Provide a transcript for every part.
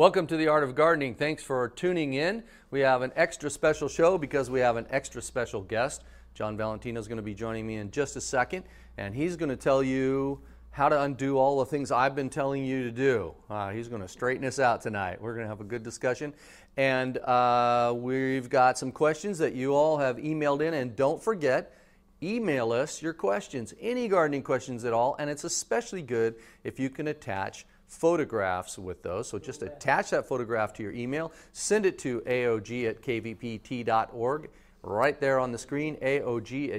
Welcome to the Art of Gardening. Thanks for tuning in. We have an extra special show because we have an extra special guest. John Valentino is going to be joining me in just a second, and he's going to tell you how to undo all the things I've been telling you to do. He's going to straighten us out tonight. We're going to have a good discussion, and we've got some questions that you all have emailed in, and don't forget, email us your questions, any gardening questions at all, and it's especially good if you can attach photographs with those. So just attach that photograph to your email, send it to aog@kvpt.org, right there on the screen, aog@kvpt.org,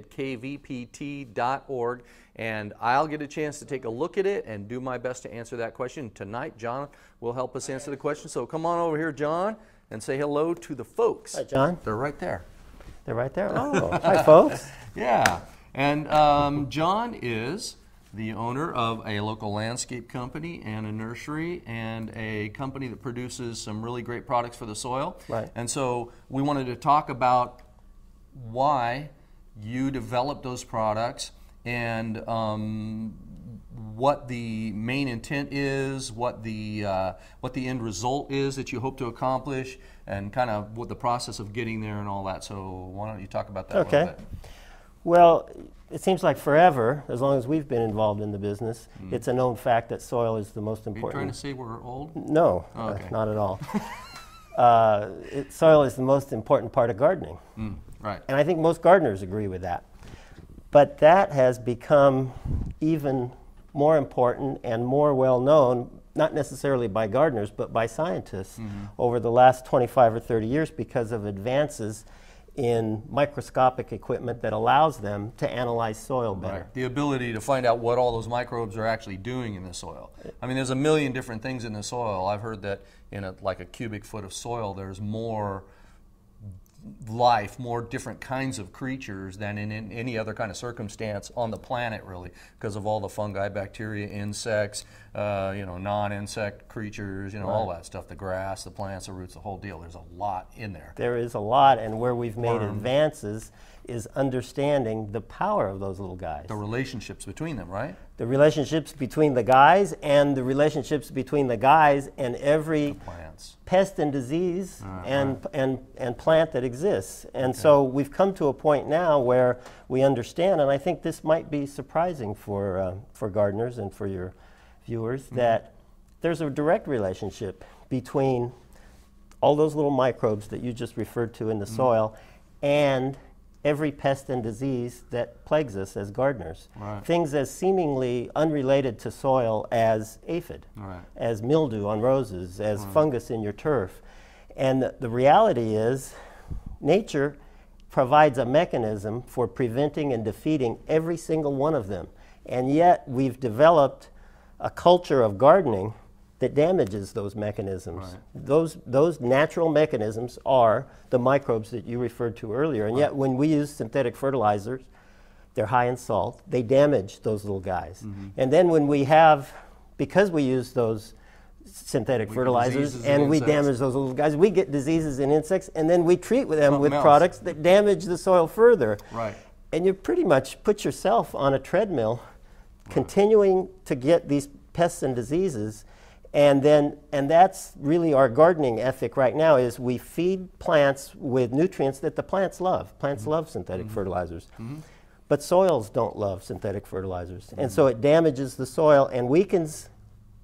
and I'll get a chance to take a look at it and do my best to answer that question. Tonight, John will help us answer the question. So come on over here, John, and say hello to the folks. Hi, John. They're right there. They're right there? Oh, hi, folks. Yeah, and John is the owner of a local landscape company and a nursery and a company that produces some really great products for the soil. Right. And so we wanted to talk about why you developed those products and what the main intent is, what the end result is that you hope to accomplish, and kind of what the process of getting there and all that. So why don't you talk about that a little bit? Well, it seems like forever, as long as we've been involved in the business, it's a known fact that soil is the most important. Are you trying to say we're old? No, not at all. Soil is the most important part of gardening. Right. And I think most gardeners agree with that. But that has become even more important and more well known, not necessarily by gardeners, but by scientists over the last 25 or 30 years because of advances in microscopic equipment that allows them to analyze soil better. Right. The ability to find out what all those microbes are actually doing in the soil. I mean, there's a million different things in the soil. I've heard that in like a cubic foot of soil, there's more life, more different kinds of creatures than in any other kind of circumstance on the planet, really, because of all the fungi, bacteria, insects, non-insect creatures, all that stuff, the grass, the plants, the roots, the whole deal. There's a lot in there. There is a lot, and where we've made advances is understanding the power of those little guys. The relationships between them, right? The relationships between the guys and the relationships between the guys and every pest and disease and plant that exists. And so we've come to a point now where we understand, and I think this might be surprising for gardeners and for your viewers, that there's a direct relationship between all those little microbes that you just referred to in the soil and every pest and disease that plagues us as gardeners. Right. Things as seemingly unrelated to soil as aphid, as mildew on roses, as fungus in your turf. And the reality is, nature provides a mechanism for preventing and defeating every single one of them. And yet we've developed a culture of gardening that damages those mechanisms. Those natural mechanisms are the microbes that you referred to earlier. And yet when we use synthetic fertilizers, they're high in salt, they damage those little guys. And then when we have, because we use those synthetic fertilizers and we damage those little guys, we get diseases in insects, and then we treat them with products that damage the soil further. Right. And you pretty much put yourself on a treadmill, continuing to get these pests and diseases. And that's really our gardening ethic right now, is we feed plants with nutrients that the plants love. Plants love synthetic fertilizers. But soils don't love synthetic fertilizers. And so it damages the soil and weakens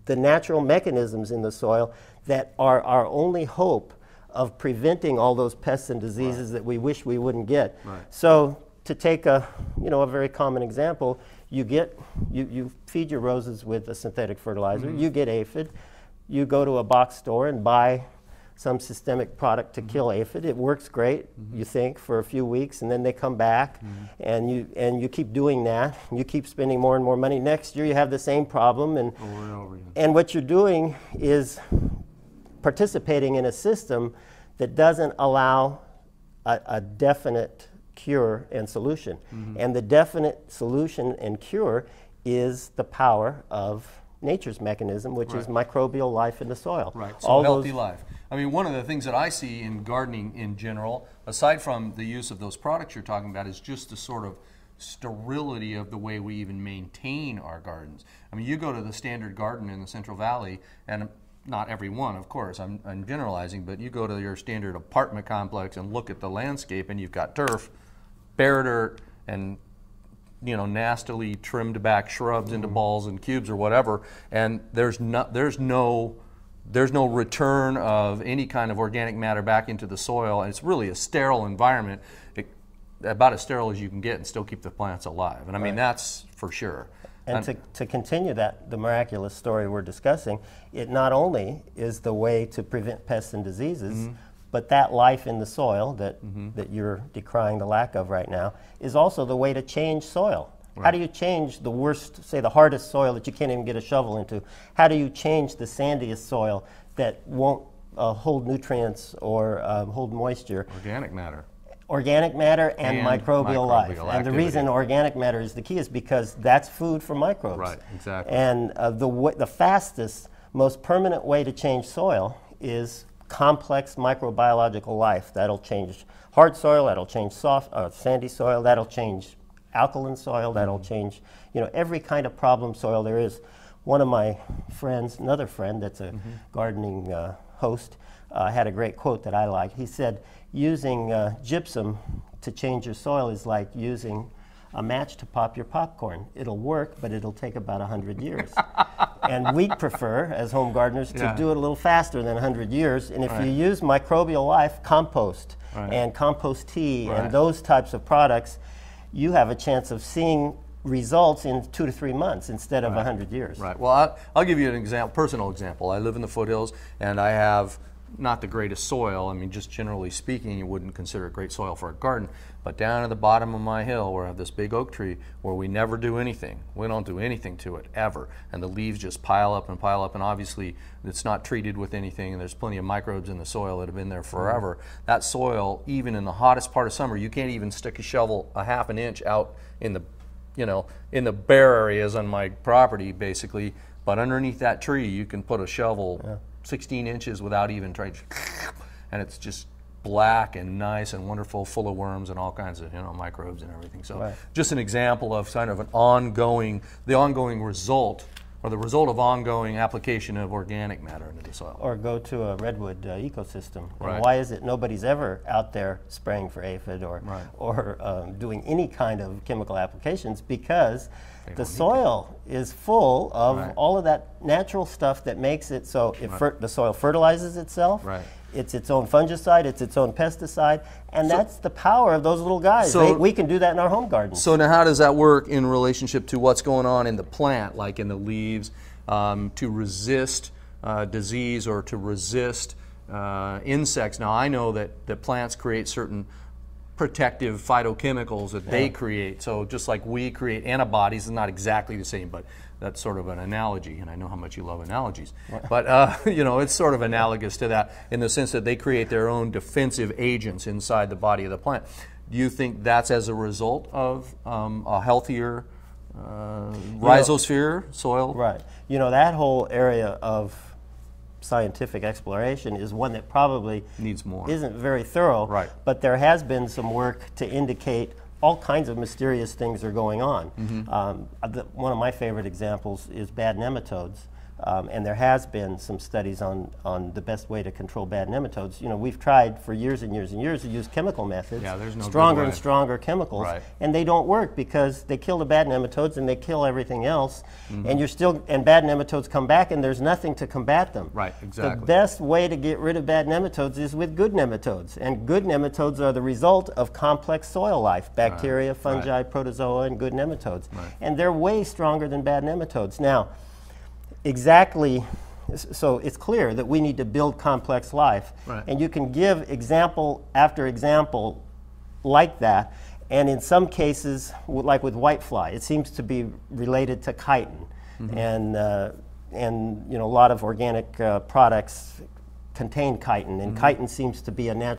the natural mechanisms in the soil that are our only hope of preventing all those pests and diseases that we wish we wouldn't get. So to take a very common example, you feed your roses with a synthetic fertilizer, you get aphid, you go to a box store and buy some systemic product to kill aphid. It works great, you think, for a few weeks, and then they come back, and you keep doing that, and you keep spending more and more money. Next year you have the same problem, and what you're doing is participating in a system that doesn't allow a definite cure and solution. And the definite solution and cure is the power of nature's mechanism, which is microbial life in the soil. Right, so healthy life. I mean, one of the things that I see in gardening in general, aside from the use of those products you're talking about, is just the sort of sterility of the way we even maintain our gardens. I mean, you go to the standard garden in the Central Valley, and not every one, of course, I'm generalizing, but you go to your standard apartment complex and look at the landscape, and you've got turf, bare dirt, and nastily trimmed back shrubs into balls and cubes or whatever, and there's no return of any kind of organic matter back into the soil, and it's really a sterile environment, about as sterile as you can get and still keep the plants alive. And I mean, that's for sure. And to continue the miraculous story we're discussing, it not only is the way to prevent pests and diseases, but that life in the soil that you're decrying the lack of right now is also the way to change soil. Right. How do you change the worst, say the hardest soil that you can't even get a shovel into? How do you change the sandiest soil that won't hold nutrients or hold moisture? Organic matter. Organic matter and microbial life. Activity. And the reason organic matter is the key is because that's food for microbes. Right, exactly. And the fastest, most permanent way to change soil is complex microbiological life. That'll change hard soil, that'll change soft, sandy soil, that'll change alkaline soil, that'll change, every kind of problem soil there is. One of my friends, another friend that's a gardening host, had a great quote that I like. He said, using gypsum to change your soil is like using a match to pop your popcorn. It'll work, but it'll take about 100 years. And we'd prefer, as home gardeners, to do it a little faster than 100 years. And if you use microbial life, compost, and compost tea, and those types of products, you have a chance of seeing results in 2 to 3 months instead of 100 years. Right. Well, I'll give you an example, personal example. I live in the foothills, and I have not the greatest soil. I mean, just generally speaking, you wouldn't consider it great soil for a garden. But down at the bottom of my hill, where I have this big oak tree, where we never do anything. We don't do anything to it, ever. And the leaves just pile up, and obviously it's not treated with anything, and there's plenty of microbes in the soil that have been there forever. That soil, even in the hottest part of summer, you can't even stick a shovel a half an inch out in the, in the bare areas on my property, basically. But underneath that tree, you can put a shovel 16 inches without even trying to, and it's just black and nice and wonderful, full of worms and all kinds of microbes and everything. So just an example of kind of the ongoing result, or the result of ongoing application of organic matter into the soil. Or go to a redwood ecosystem. And why is it nobody's ever out there spraying for aphid or doing any kind of chemical applications? Because the soil is full of all of that natural stuff that makes it so the soil fertilizes itself. It's its own fungicide, it's its own pesticide, and that's the power of those little guys. We can do that in our home gardens. So now how does that work in relationship to what's going on in the plant, like in the leaves, to resist disease or to resist insects? Now I know that plants create certain protective phytochemicals that they create. So just like we create antibodies, it's not exactly the same, but that's sort of an analogy, and I know how much you love analogies. But it's sort of analogous to that in the sense that they create their own defensive agents inside the body of the plant. Do you think that's as a result of a healthier rhizosphere soil? Right. That whole area of scientific exploration is one that probably needs more. Isn't very thorough, but there has been some work to indicate all kinds of mysterious things are going on. One of my favorite examples is bad nematodes. And there has been some studies on the best way to control bad nematodes. We've tried for years and years and years to use chemical methods, stronger and stronger chemicals, and they don't work because they kill the bad nematodes and they kill everything else, and bad nematodes come back and there's nothing to combat them. The best way to get rid of bad nematodes is with good nematodes, and good nematodes are the result of complex soil life, bacteria, fungi, protozoa, and good nematodes, and they're way stronger than bad nematodes. Now, so it's clear that we need to build complex life, and you can give example after example like that, and in some cases, like with whitefly, it seems to be related to chitin, and a lot of organic products contain chitin, and chitin seems to be a natural